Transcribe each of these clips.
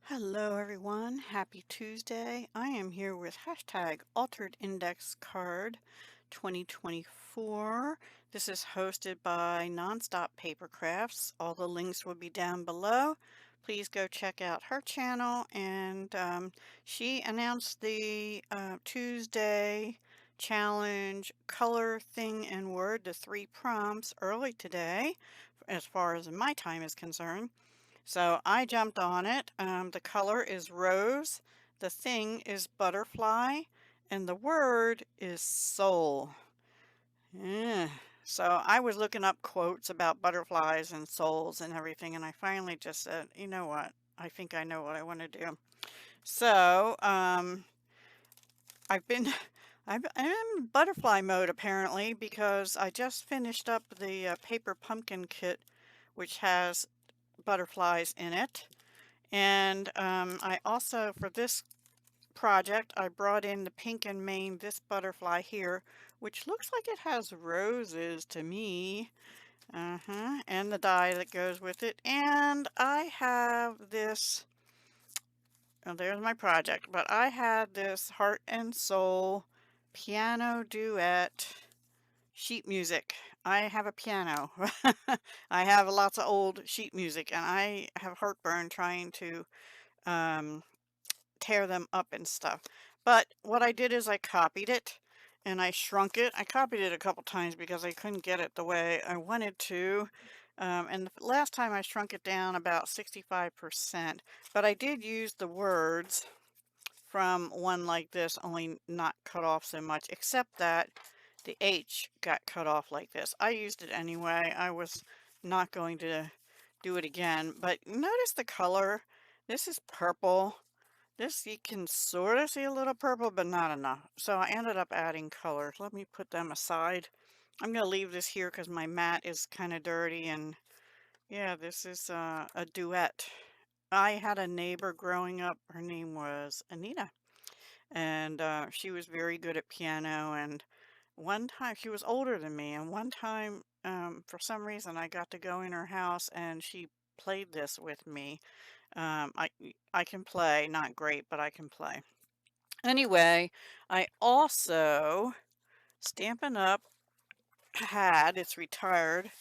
Hello everyone, happy Tuesday. I am here with hashtag Altered Index Card 2024. This is hosted by Nonstop Paper Crafts. All the links will be down below. Please go check out her channel, and she announced the Tuesday challenge color thing and word, the 3 prompts, early today as far as my time is concerned. So I jumped on it. The color is rose, the thing is butterfly, and the word is soul. Yeah. So I was looking up quotes about butterflies and souls and everything, and I finally just said, you know what? I think I know what I want to do. So I've been I'm in butterfly mode apparently because I just finished up the paper pumpkin kit, which has butterflies in it. And I also, for this project, I brought in the pink and Maine, this butterfly here, which looks like it has roses to me. And the die that goes with it. And I have this, oh, there's my project, but I had this Heart and Soul piano duet sheet music. I have a piano. I have lots of old sheet music, and I have heartburn trying to um, tear them up and stuff. But what I did is I copied it and I shrunk it. I copied it a couple times because I couldn't get it the way I wanted to. And the last time I shrunk it down about 65%. But I did use the words from one like this, only not cut off so much, except that the H got cut off like this. I used it anyway. I was not going to do it again. But notice the color. This is purple. This, you can sort of see a little purple, but not enough. So I ended up adding colors. Let me put them aside. I'm going to leave this here because my mat is kind of dirty. And yeah, this is a duet. I had a neighbor growing up. Her name was Anita. And she was very good at piano. And one time, she was older than me. And one time, for some reason, I got to go in her house and she played this with me. I can play, not great, but I can play. Anyway, I also, Stampin' Up! Had, it's retired,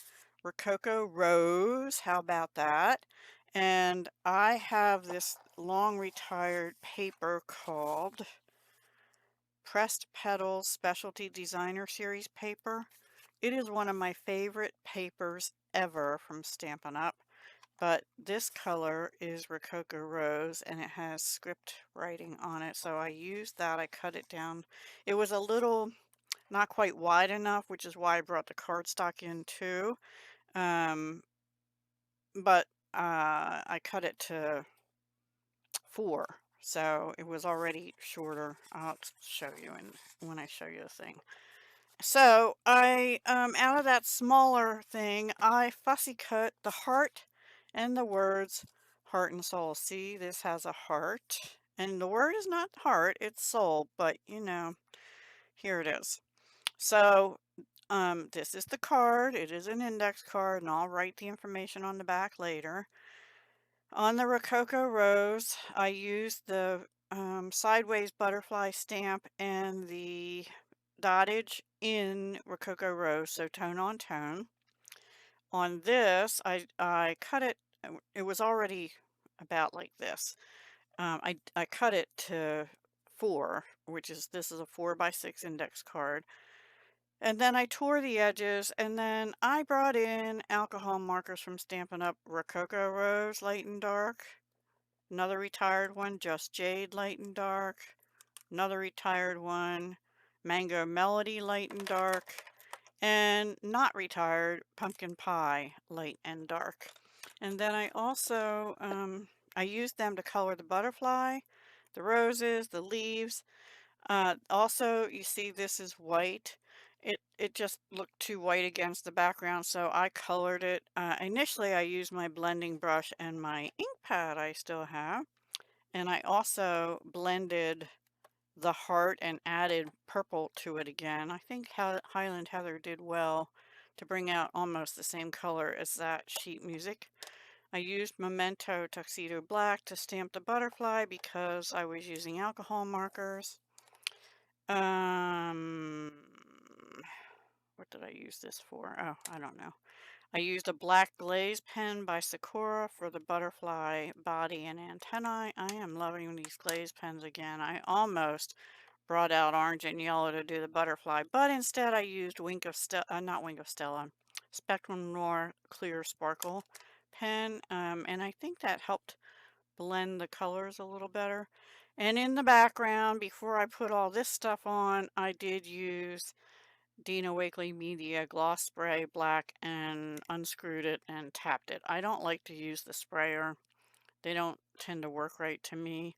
Rococo Rose. How about that? And I have this long retired paper called Pressed Petals Specialty Designer Series paper. It is one of my favorite papers ever from Stampin' Up! But this color is Rococo Rose, and it has script writing on it. So I used that. I cut it down. It was a little not quite wide enough, which is why I brought the cardstock in too. Um, but I cut it to 4. So it was already shorter. I'll show you when I show you the thing. So I, out of that smaller thing, I fussy cut the heart and the words heart and soul. See, this has a heart, and the word is not heart, it's soul, but you know, here it is. So, this is the card. It is an index card, and I'll write the information on the back later. On the Rococo Rose, I used the sideways butterfly stamp and the dottage in Rococo Rose, so tone on tone. On this, I cut it, it was already about like this. I cut it to 4, which is, this is a 4x6 index card. And then I tore the edges, and then I brought in alcohol markers from Stampin' Up! Rococo Rose, light and dark. Another retired one, Just Jade, light and dark. Another retired one, Mango Melody, light and dark. And not retired, Pumpkin Pie, light and dark. And then I also, I used them to color the butterfly, the roses, the leaves. Also, you see this is white. It just looked too white against the background, so I colored it. Initially, I used my blending brush and my ink pad I still have. And I also blended the heart and added purple to it again. I think Highland Heather did well to bring out almost the same color as that sheet music. I used Memento Tuxedo Black to stamp the butterfly because I was using alcohol markers. Um, what did I use this for? Oh, I don't know. I used a black glaze pen by Sakura for the butterfly body and antennae. I am loving these glaze pens again. I almost brought out orange and yellow to do the butterfly, but instead I used not Wink of Stella, Spectrum Noir Clear Sparkle pen, and I think that helped blend the colors a little better. And in the background, before I put all this stuff on, I did use Dina Wakley Media Gloss Spray Black and unscrewed it and tapped it. I don't like to use the sprayer. They don't tend to work right to me.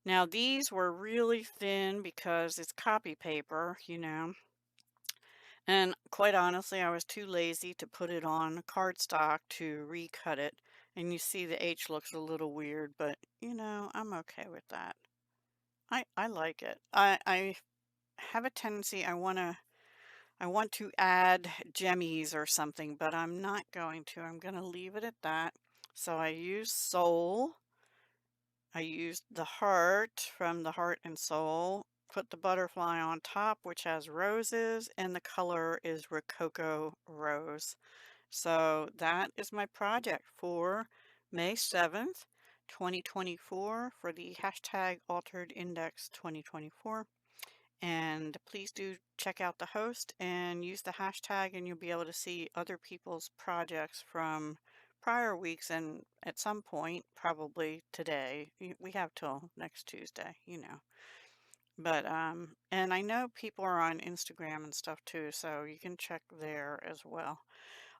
Now these were really thin because it's copy paper, and quite honestly, I was too lazy to put it on cardstock to recut it. And you see the H looks a little weird, but I'm okay with that. I like it. I have a tendency, I want to add jemmies or something, but I'm not going to. I'm going to leave it at that. So I used Soul. I used the heart from the Heart and Soul, put the butterfly on top, which has roses, and the color is Rococo Rose. So that is my project for May 7th, 2024 for the hashtag Altered Index 2024. And please do check out the host and use the hashtag, and you'll be able to see other people's projects from prior weeks and at some point, probably today. We have till next Tuesday. But, and I know people are on Instagram and stuff too, so you can check there as well.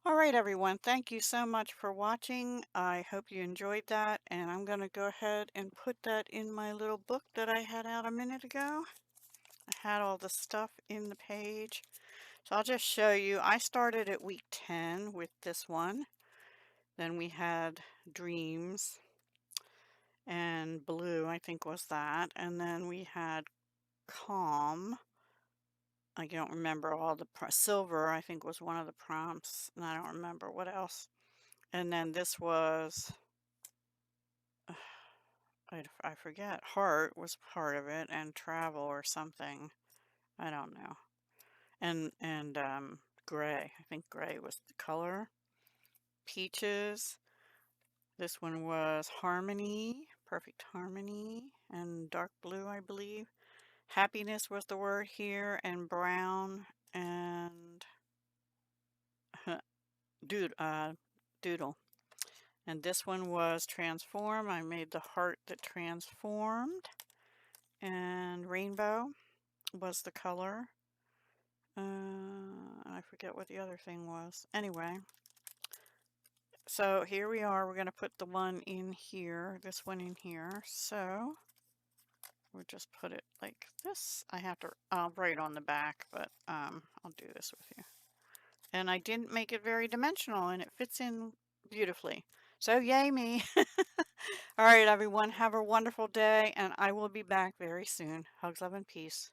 All right, everyone. Thank you so much for watching. I hope you enjoyed that, and I'm going to go ahead and put that in my little book that I had out a minute ago. I had all the stuff in the page. So I'll just show you. I started at week 10 with this one. Then we had Dreams and Blue, I think was that. And then we had Calm. I don't remember all the Silver, I think was one of the prompts. And I don't remember what else. And then this was, I forget. Heart was part of it, and Travel or something. I don't know. And Gray. I think gray was the color. Peaches. This one was Harmony, Perfect Harmony, and Dark Blue, I believe. Happiness was the word here, and Brown, and Doodle. And this one was Transform. I made the heart that transformed. And Rainbow was the color. I forget what the other thing was. Anyway, so here we are. We're going to put the one in here, this one in here. So we'll just put it like this. I'll write on the back, but I'll do this with you. And I didn't make it very dimensional, and it fits in beautifully. So yay me. All right, everyone, have a wonderful day, and I will be back very soon. Hugs, love, and peace.